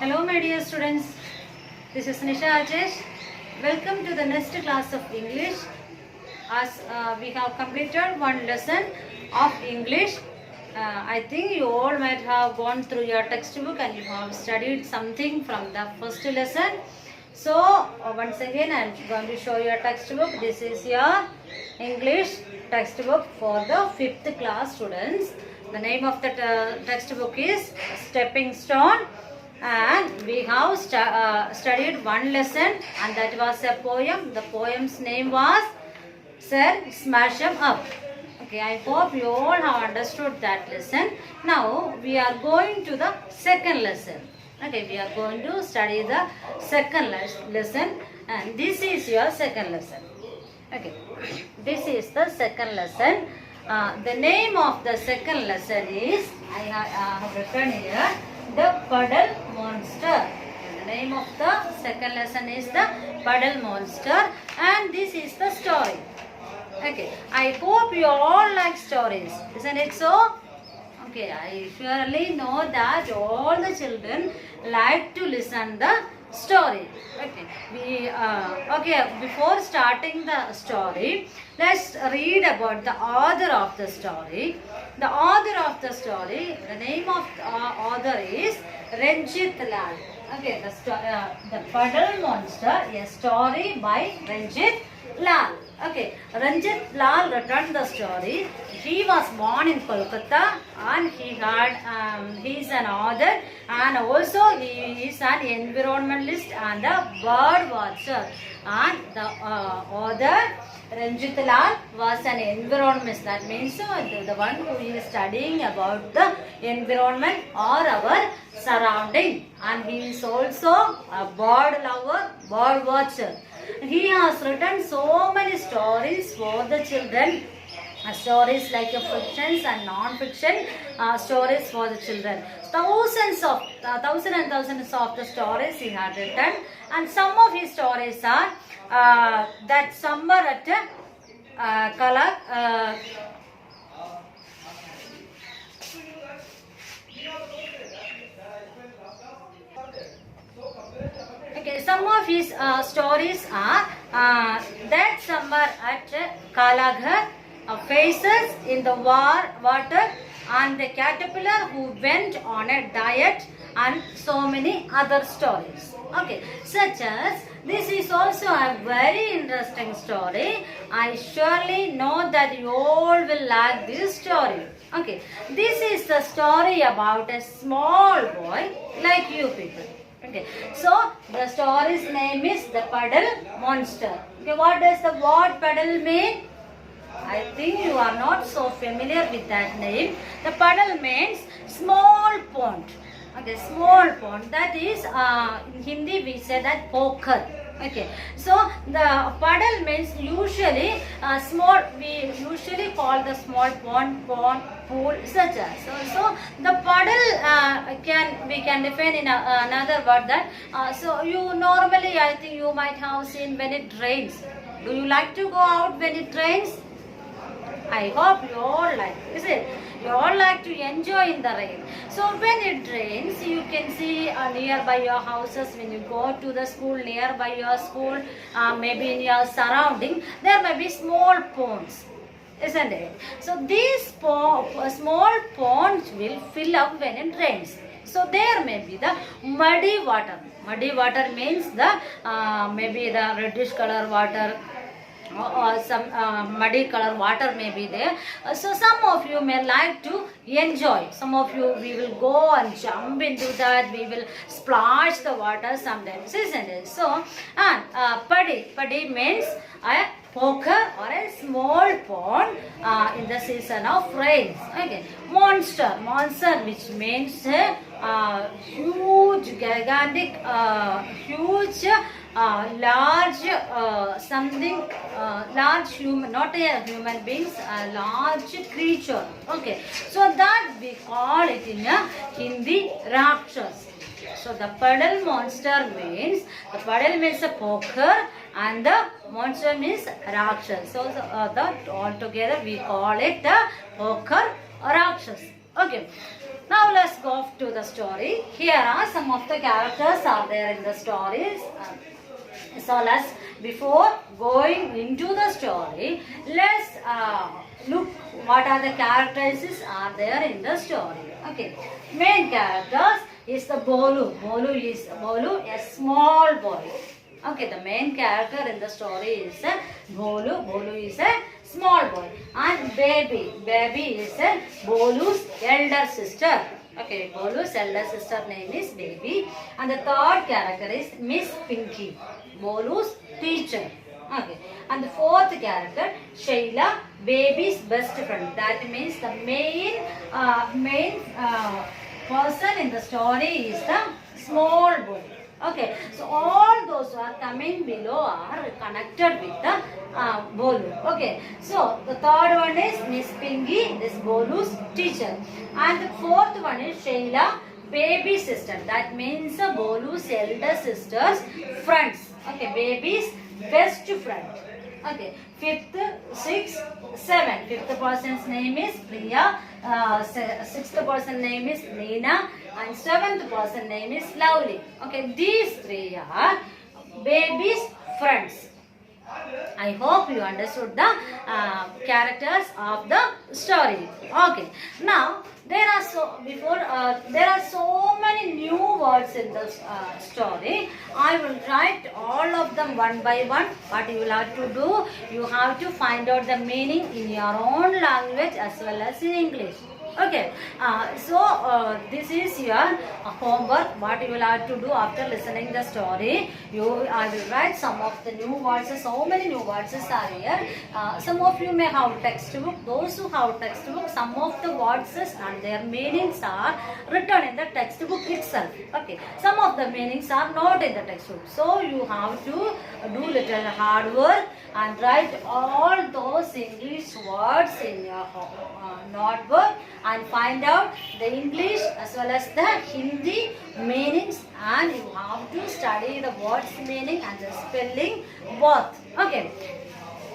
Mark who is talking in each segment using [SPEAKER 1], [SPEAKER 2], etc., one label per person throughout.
[SPEAKER 1] Hello my dear students, this is Nisha Ajesh. Welcome to the next class of English. As we have completed one lesson of English, I think you all might have gone through your textbook and you have studied something from the first lesson. So once again I am going to show your textbook. This is your English textbook for the 5th class students. The name of the textbook is Stepping Stone. And we have studied one lesson, and that was a poem. The poem's name was Sir Smash 'em Up. Okay, I hope you all have understood that lesson. Now we are going to the second lesson. Okay, we are going to study the second lesson, and this is your second lesson. Okay, this is the second lesson. The name of the second lesson is, I have written here, the Puddle Monster. The name of the second lesson is the Puddle Monster, and this is the story. Okay, I hope you all like stories, isn't it so? Okay, I surely know that all the children like to listen the story. Okay, before starting the story, let's read about the author of the story. The author of the story, the name of the author is Ranjit Lal. Okay, the Puddle Monster, a story by Ranjit Lal. Okay, Ranjit Lal written the story. He was born in Kolkata, and he is an author, and also he is an environmentalist and a bird watcher. And the author Ranjit Lal was an environmentalist. That means the one who is studying about the environment or our surrounding, and he is also a bird lover, bird watcher. He has written so many stories for the children, stories like fictions and non-fiction stories for the children. Thousands and thousands of the stories he had written, and some of his stories are that summer at Kala. Okay, some of his stories are that summer at Kalaghar, faces in the water, and the caterpillar who went on a diet, and so many other stories. Okay, such as this is also a very interesting story. I surely know that you all will like this story. Okay, this is the story about a small boy like you people. Okay, so the story's name is the Puddle Monster. Okay, what does the word puddle mean? I think you are not so familiar with that name. The puddle means small pond. Okay, small pond. That is, in Hindi we say that poker. Okay, so the puddle means usually small. We usually call the small pond, pool, such as. So the puddle we can define in another word that. So you normally, I think you might have seen when it rains. Do you like to go out when it rains? I hope you all like, is it? You all like to enjoy in the rain. So when it rains, you can see nearby your houses, when you go to the school, nearby your school, maybe in your surrounding, there may be small ponds, isn't it? So these small ponds will fill up when it rains. So there may be the muddy water. Muddy water means the maybe the reddish color water, or some muddy color water may be there. So some of you may like to enjoy. Some of you, we will go and jump into that. We will splash the water sometimes, isn't it? So, and paddy means a poker or a small pond in the season of rains. Okay, monster, which means huge, gigantic, huge, large, large human, not a human beings, a large creature. Okay, so that we call it in a Hindi Rakshas. So the puddle monster means, the puddle means a poker, and the monster means Rakshas. So that all together we call it the poker or Rakshas. Okay. Now let's go to the story. Here are some of the characters are there in the stories. So let's, before going into the story, let's look what are the characters are there in the story. Okay, main characters is the Bolu. Bolu, a small boy. Okay, the main character in the story is Bolu. Bolu is a small boy. And Baby. Baby is Bolu's elder sister. Okay, Bolu's elder sister name is Baby. And the third character is Miss Pinky, Bolu's teacher. Okay, and the fourth character, Shayla, Baby's best friend. That means the main person in the story is the small boy. Okay, so all those who are coming below are connected with the Bolu. Okay, so the third one is Miss Pinky, this Bolu's teacher, and the fourth one is Shayla, Baby sister. That means Bolu's elder sister's friends. Okay, Baby's best friend. Okay, fifth, sixth, seventh. Fifth person's name is Priya. Sixth person name is Neena, and seventh person name is Lovely. Okay, these three are Baby's friends. I hope you understood the characters of the story. Okay, now there are so many new words in the story. I will write all of them one by one. What you will have to do, you have to find out the meaning in your own language as well as in English. Okay, this is your homework. What you will have to do after listening the story, I will write some of the new words. So many new words are here. Some of you may have textbook. Those who have textbook, some of the words and their meanings are written in the textbook itself. Okay, some of the meanings are not in the textbook. So you have to do little hard work and write all those English words in your notebook and find out the English as well as the Hindi meanings, and you have to study the words meaning and the spelling both. Okay,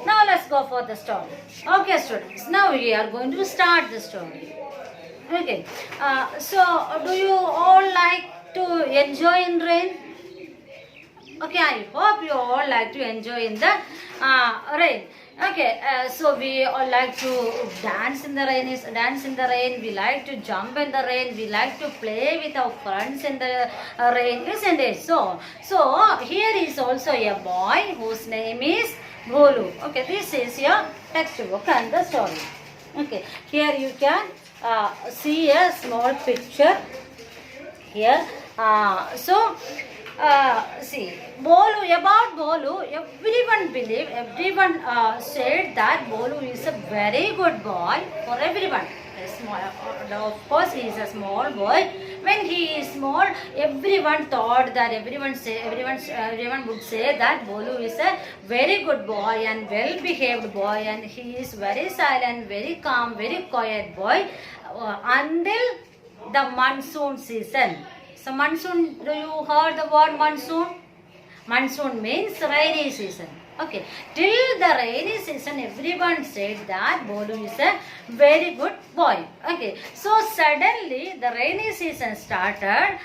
[SPEAKER 1] now let's go for the story. Okay students, now we are going to start the story. Okay, so do you all like to enjoy in rain? Okay, I hope you all like to enjoy in the rain. Okay, so we all like to dance in the rain. We like to jump in the rain. We like to play with our friends in the rain, isn't it? So here is also a boy whose name is Bolu. Okay, this is your textbook and the story. Okay, here you can see a small picture here. See, about Bolu, everyone said that Bolu is a very good boy for everyone. Of course, he is a small boy. When he is small, everyone thought that everyone would say that Bolu is a very good boy and well-behaved boy, and he is very silent, very calm, very quiet boy until the monsoon season. So monsoon, do you heard the word monsoon? Monsoon means rainy season. Okay, till the rainy season, everyone said that Bolu is a very good boy. Okay, so suddenly the rainy season started.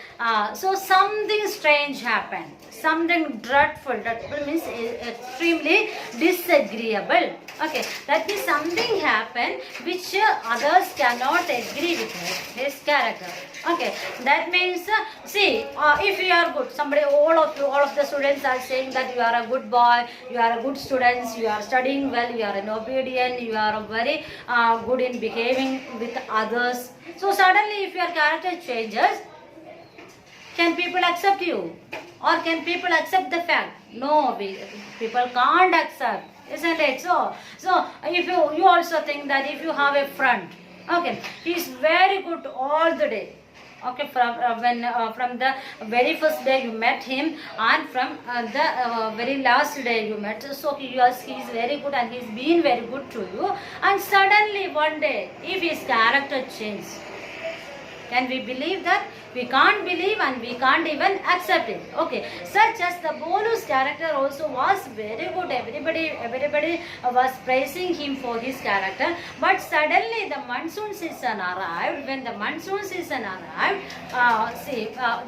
[SPEAKER 1] So something strange happened. Something dreadful. Dreadful means extremely disagreeable. Okay, that means something happened which others cannot agree with his character. Okay, that means see, if you are good, all of the students are saying that you are a good boy, you are a good student, you are studying well, you are an obedient, you are very good in behaving with others. So suddenly, if your character changes, can people accept you, or can people accept the fact? No, people can't accept, isn't it? So if you also think that if you have a friend, okay, he is very good all the day. Okay, from the very first day you met him, and from the very last day you met, so he is very good and he's been very good to you, and suddenly one day if his character changes, Can we believe that? We can't believe and we can't even accept it. Okay, such as the Bolu's character also was very good. Everybody was praising him for his character. But suddenly the monsoon season arrived. When the monsoon season arrived,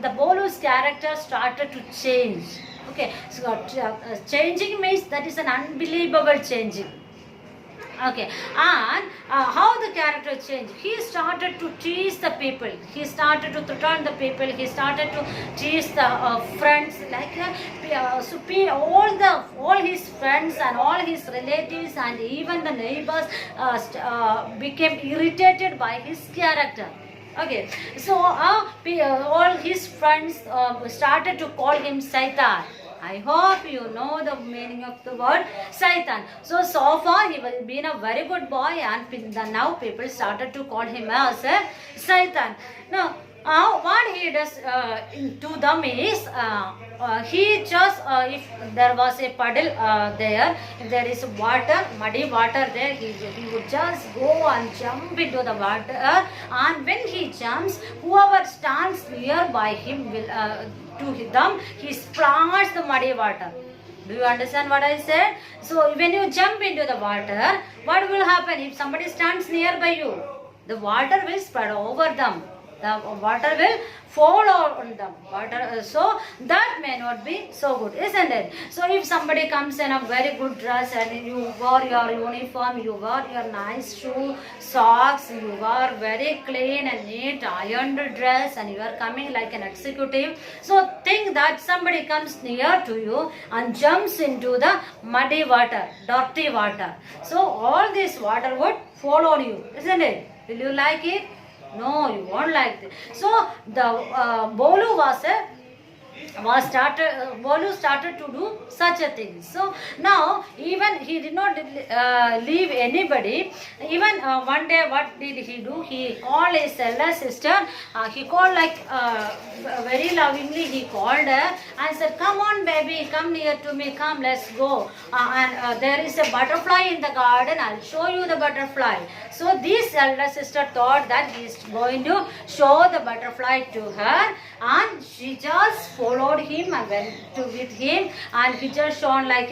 [SPEAKER 1] the Bolu's character started to change. Okay, so changing means that is an unbelievable changing. Okay, and how the character changed? He started to tease the people. He started to threaten the people. He started to tease the friends. Like all his friends and all his relatives and even the neighbors became irritated by his character. Okay, so all his friends started to call him Saitan. I hope you know the meaning of the word Saitan. So far he has been a very good boy, and now people started to call him as a Saitan. Now, what he does to them is he just if there was a puddle there, if there is water, muddy water there, he would just go and jump into the water, and when he jumps, whoever stands nearby him will to them, he splashes the muddy water. Do you understand what I said? So when you jump into the water, what will happen if somebody stands nearby you? The water will spread over them. The water will fall on them. So that may not be so good, isn't it? So if somebody comes in a very good dress and you wore your uniform, you wore your nice shoe, socks, you wore very clean and neat ironed dress, and you are coming like an executive. So think that somebody comes near to you and jumps into the muddy water, dirty water. So all this water would fall on you, isn't it? Will you like it? No, you won't like it. So the Bolu started to do such a thing. So now even he did not leave anybody. Even one day, what did he do? He called his elder sister. He called like very lovingly. He called her and said, "Come on, baby, come near to me. Come, let's go. And there is a butterfly in the garden. I'll show you the butterfly." So this elder sister thought that he is going to show the butterfly to her, and she just followed him and went with him, and he just shone like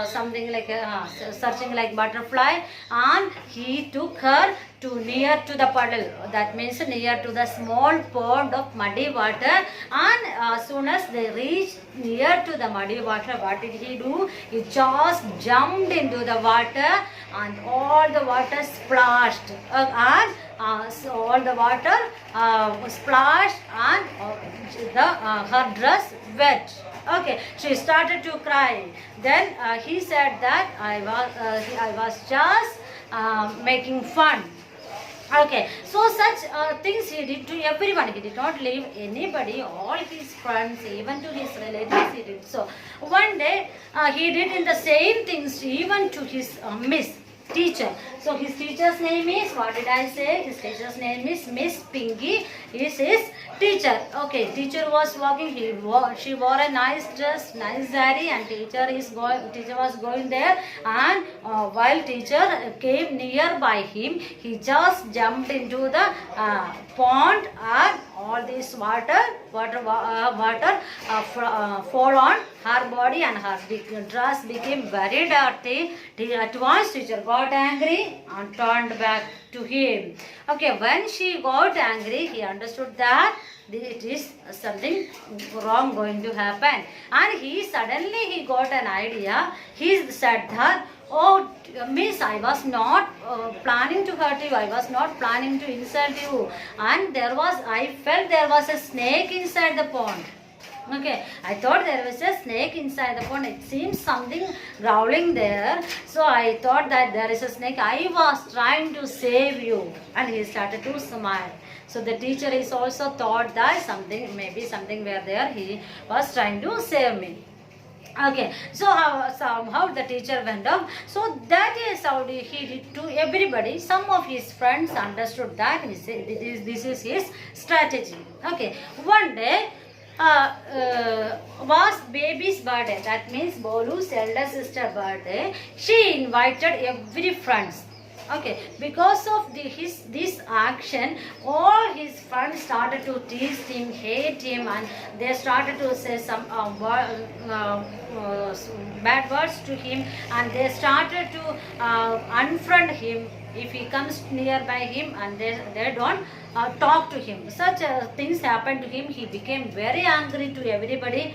[SPEAKER 1] something like searching like butterfly, and he took her to near to the puddle. That means near to the small pond of muddy water. And as soon as they reached near to the muddy water, what did he do? He just jumped into the water, and all the water splashed, so all the water splashed, and her dress wet. Okay, she started to cry. Then he said that I was just making fun. Okay, so such things he did to everyone. He did not leave anybody, all his friends, even to his relatives he did. So one day he did in the same things even to his teacher. So his teacher's name is, what did I say? His teacher's name is Miss Pinky. Is his teacher. Okay, teacher was walking. She wore a nice dress, nice saree, and teacher was going there. And while teacher came nearby him, he just jumped into the pond, and all this water fall on her body, and her dress became very dirty. At once teacher got angry and turned back to him. Okay, when she got angry, he understood that it is something wrong going to happen, and he suddenly got an idea. He said that, "Oh, miss, I was not planning to hurt you. I was not planning to insult you. And I felt there was a snake inside the pond." Okay, I thought there was a snake inside the pond. It seems something growling there. So I thought that there is a snake. I was trying to save you. And he started to smile. So the teacher is also thought that maybe something were there. He was trying to save me. Okay, so somehow the teacher went off. So that is how he did to everybody. Some of his friends understood that. He said this is his strategy. Okay, one day was baby's birthday. That means Bolu's elder sister birthday. She invited every friends. Okay, because of this action, all his friends started to tease him, hate him, and they started to say some bad words to him, and they started to unfriend him if he comes nearby him, and they don't talk to him. Such things happened to him. He became very angry to everybody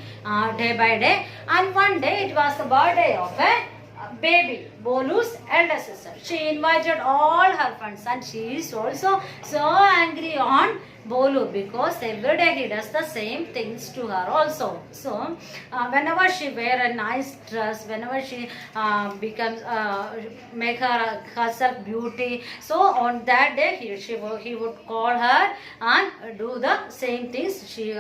[SPEAKER 1] day by day. And one day it was the birthday of a baby, Bolu's elder sister. She invited all her friends, and she is also so angry on Bolu because every day he does the same things to her also. So whenever she wear a nice dress, whenever she becomes make herself beauty, so on that day he would call her and do the same things. He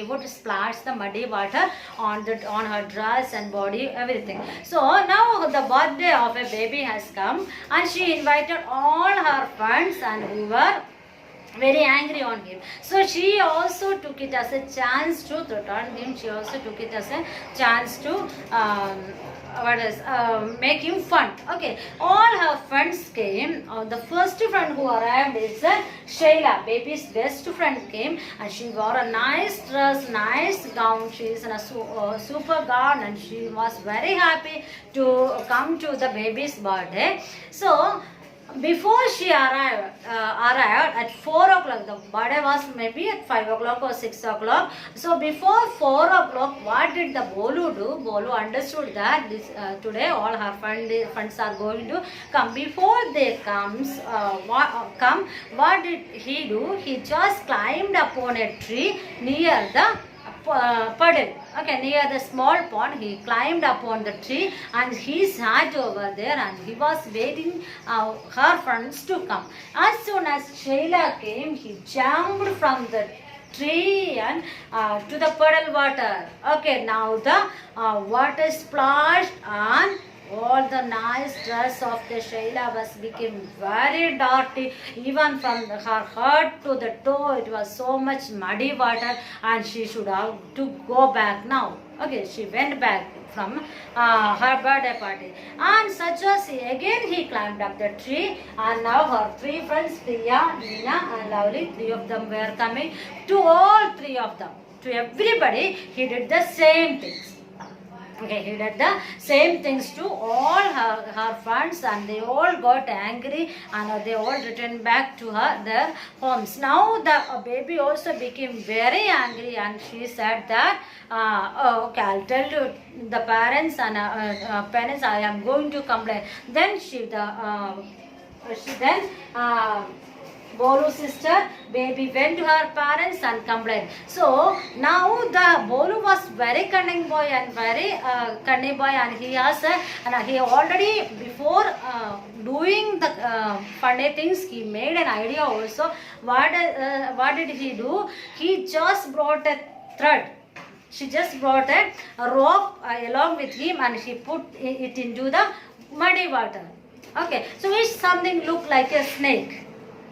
[SPEAKER 1] would splash the muddy water on her dress and body, everything. So now the birthday of a baby has come, and she invited all her friends and who were very angry on him. So she also took it as a chance to threaten him. She also took it as a chance to make him fun. Okay, all her friends came. The first friend who arrived is Shayla, baby's best friend, came, and she wore a nice dress, nice gown. She is in a super gown, and she was very happy to come to the baby's birthday. So before she arrived at 4 o'clock, the birthday was maybe at 5 o'clock or 6 o'clock. So before 4 o'clock, what did the Bolu do? Bolu understood that today all her friends are going to come. Before they come, what did he do? He just climbed upon a tree near the puddle. Okay, near the small pond, he climbed upon the tree and he sat over there, and he was waiting her friends to come. As soon as Shayla came, he jumped from the tree and to the puddle water. Okay, now the water splashed and all the nice dress of the Shayla became very dirty. Even from her head to the toe, it was so much muddy water, and she should have to go back now. Okay, she went back from her birthday party, and such as again he climbed up the tree, and now her three friends, Priya, Neena and Lovely, three of them were coming. To all three of them, to everybody, he did the same things. Okay, he did the same things to all her friends, and they all got angry, and they all returned back to their homes. Now the baby also became very angry, and she said that okay, I'll tell you the parents, and parents, I am going to complain. Then Bolu's sister, baby, went to her parents and complained. So now the Bolu was very cunning boy, and he already before doing the funny things, he made an idea also. What did he do? He just brought a thread. She just brought a rope along with him, and she put it into the muddy water. Okay, so it's something look like a snake.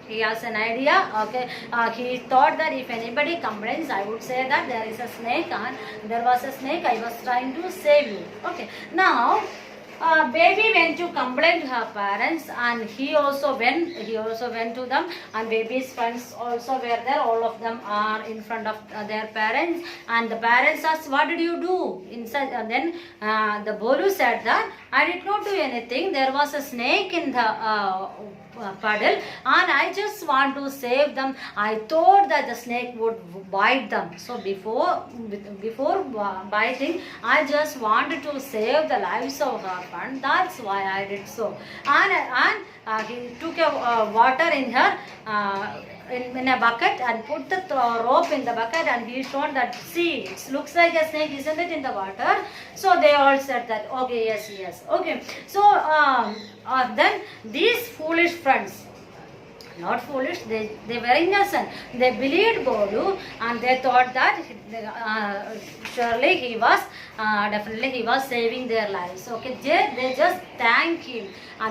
[SPEAKER 1] He has an idea. Okay, he thought that if anybody complains, I would say that there is a snake, and there was a snake, I was trying to save you. Okay, now baby went to complain to her parents, and he also went to them, and baby's friends also were there. All of them are in front of their parents, and the parents asked, what did you do inside? And then the Bolu said that I did not do anything. There was a snake in the puddle, and I just want to save them. I thought that the snake would bite them. So before biting, I just wanted to save the lives of her friend. That's why I did so. And he took a water in her in a bucket and put the rope in the bucket, and he showed that, see, it looks like a snake, isn't it, in the water? So they all said that, okay, yes. Okay, so then these foolish friends, not foolish, they were innocent. They believed Bolu, and they thought that surely he was definitely he was saving their lives. Okay, they just thank him,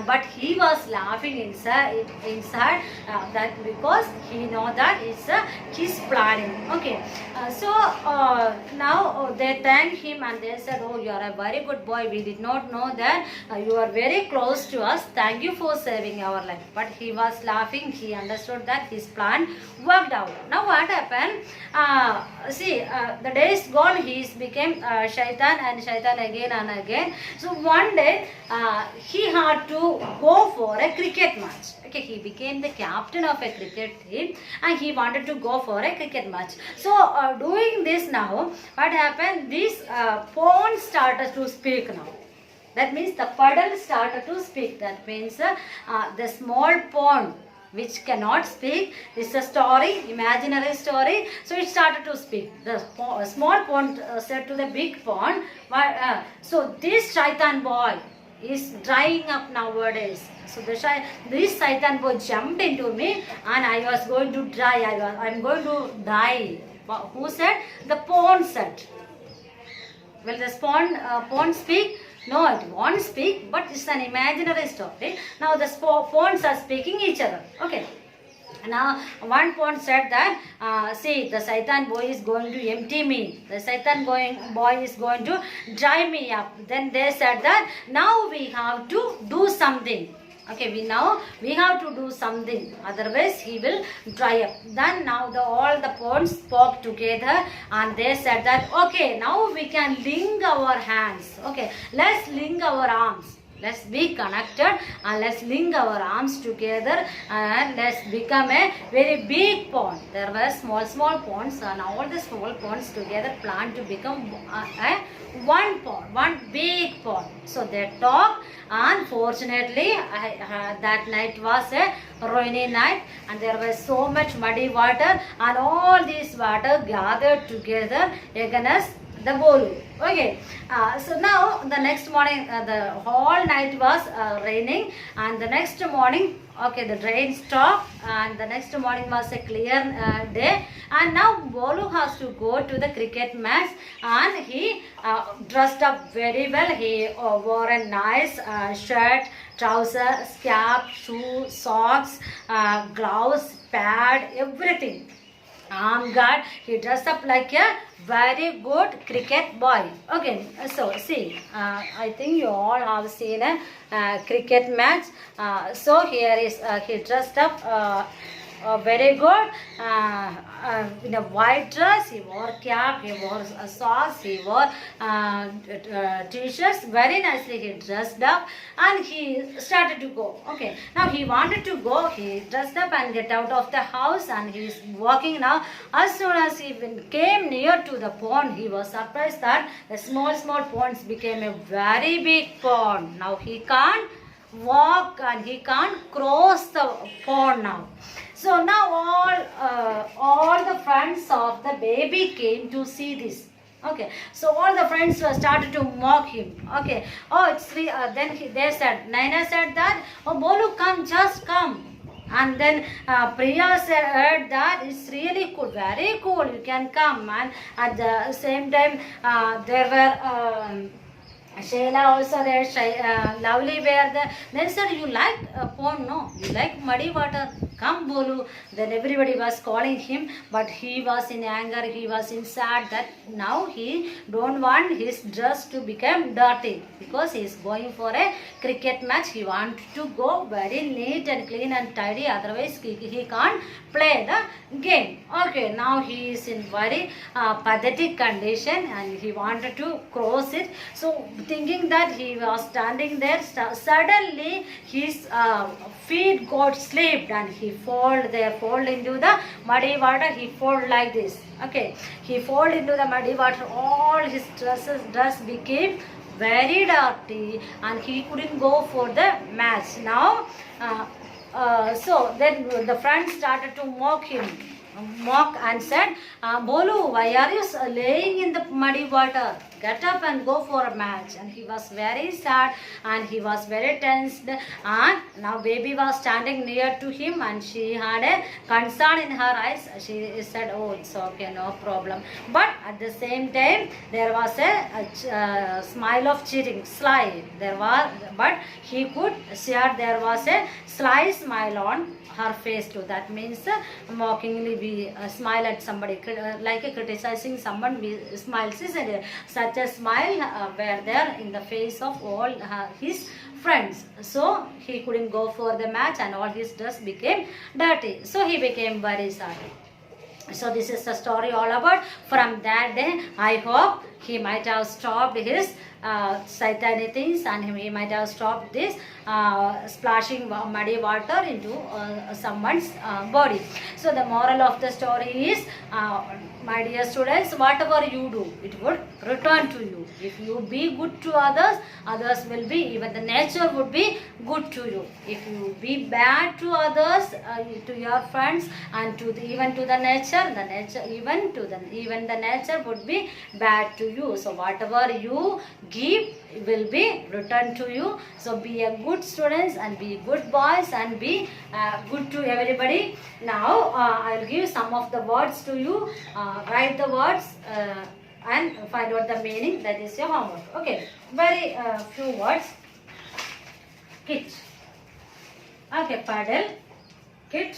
[SPEAKER 1] but he was laughing inside that because he know that it's his planning. Okay, Now they thanked him and they said, "Oh, you are a very good boy. We did not know that you are very close to us. Thank you for saving our life." But he was laughing. He understood that his plan worked out. Now what happened? The days gone. He became shaitan and shaitan again and again. So one day he had to go for a cricket match. Okay, he became the captain of a cricket team and he wanted to go for a cricket match. So doing this now, what happened? This pond started to speak now. That means the puddle started to speak. That means the small pond which cannot speak is a story, imaginary story. So it started to speak. The small pond said to the big pond, so this shaitan boy is drying up nowadays. So this shaitan boy jumped into me and I was going to dry. I'm going to die. Who said? The pond said. Will the pond speak? No, it won't speak, but it's an imaginary story. Now the ponds are speaking each other. Okay. Now one pond said that, see, the Satan boy is going to empty me. The Satan boy is going to dry me up. Then they said that now we have to do something. Okay, we have to do something. Otherwise he will dry up. Then now all the ponds spoke together and they said that, okay, now we can link our hands. Okay, let's link our arms. Let's be connected and let's link our arms together and let's become a very big pond. There were small ponds and all the small ponds together planned to become one pond, one big pond. So they talked and fortunately that night was a rainy night and there was so much muddy water and all this water gathered together against the Bolu. Okay, so now the next morning, the whole night was raining and the next morning, okay, the rain stopped and the next morning was a clear day and now Bolu has to go to the cricket match and he dressed up very well. He wore a nice shirt, trousers, cap, shoe, socks, gloves, pad, everything. Arm guard. He dressed up like a very good cricket boy. Okay, so see, I think you all have seen a cricket match. So here is he dressed up very good in a white dress. He wore cap, he wore socks, he wore t-shirts. Very nicely he dressed up and he started to go. Okay, now he wanted to go. He dressed up and get out of the house and he is walking now. As soon as he came near to the pond, he was surprised that the small ponds became a very big pond. Now he can't walk and he can't cross the pond now. So now all the friends of the baby came to see this. Okay, so all the friends started to mock him. Okay, oh, it's then they said, Naina said that, oh, Bolu, come, just come. And then Priya said that it's really cool, very cool, you can come. And at the same time, there were Shayla also there, Lovely were there. Then said, you like pond? No, you like muddy water? Come, Bolu. Then everybody was calling him, but he was in anger, he was in sad that now he don't want his dress to become dirty because he is going for a cricket match. He wants to go very neat and clean and tidy, otherwise he can't play the game. Okay, now he is in very pathetic condition and he wanted to cross it. So thinking that he was standing there, suddenly his feet got slipped and he fall into the muddy water. He fall like this. Okay, he fall into the muddy water. All his dress became very dirty and he couldn't go for the match. Now so then the friends started to mock and said, Bolu, why are you laying in the muddy water? get up and go for a match. And he was very sad and he was very tensed. And now baby was standing near to him and she had a concern in her eyes. She said, oh, it's okay, no problem. But at the same time, there was a smile of cheering, sly. But he could share there was a sly smile on her face too. That means mockingly we smile at somebody, like criticizing someone, we smiles, isn't it? Such a smile were there in the face of all his friends. So he couldn't go for the match and all his dress became dirty. So he became very sad. So this is the story all about. From that day, I hope he might have stopped his satanic things and he might have stopped this splashing muddy water into someone's body. So the moral of the story is, my dear students, whatever you do, it would return to you. If you be good to others, others will be, even the nature would be good to you. If you be bad to others, to your friends and to even to the nature, even the nature would be bad to you. So whatever you give will be returned to you. So be a good students and be good boys and be good to everybody. Now I'll give some of the words to you. Write the words and find out the meaning. That is your homework. Okay, very few words. Kit. Okay, paddle. Kit.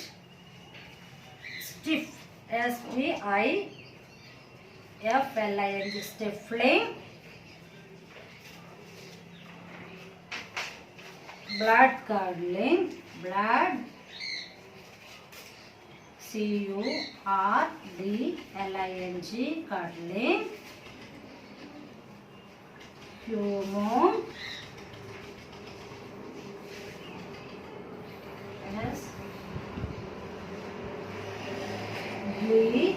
[SPEAKER 1] Stiff. STIFLING. Stifling. Blood curdling. Blood. CURDLING. Curdling. Fume. Yes. Bleed.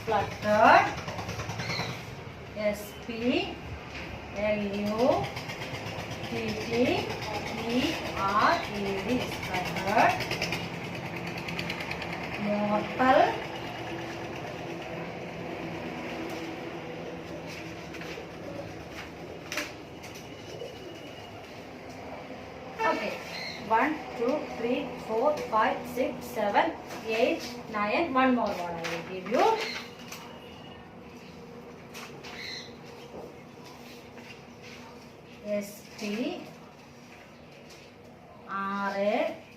[SPEAKER 1] Spluttered. SPLUTTERED. Spluttered. Mortal. Okay, 1, 2, 3, 4, 5, 6, 7, 8, 9. One more word I will give you.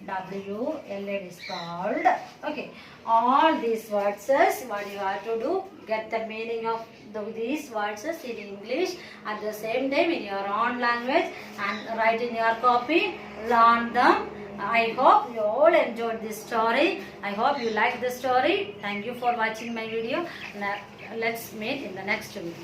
[SPEAKER 1] STRAWLED is called. Okay, all these words, what you have to do, get the meaning of these words in English at the same time in your own language and write in your copy, learn them. I hope you all enjoyed this story. I hope you like the story. Thank you for watching my video. Let's meet in the next video.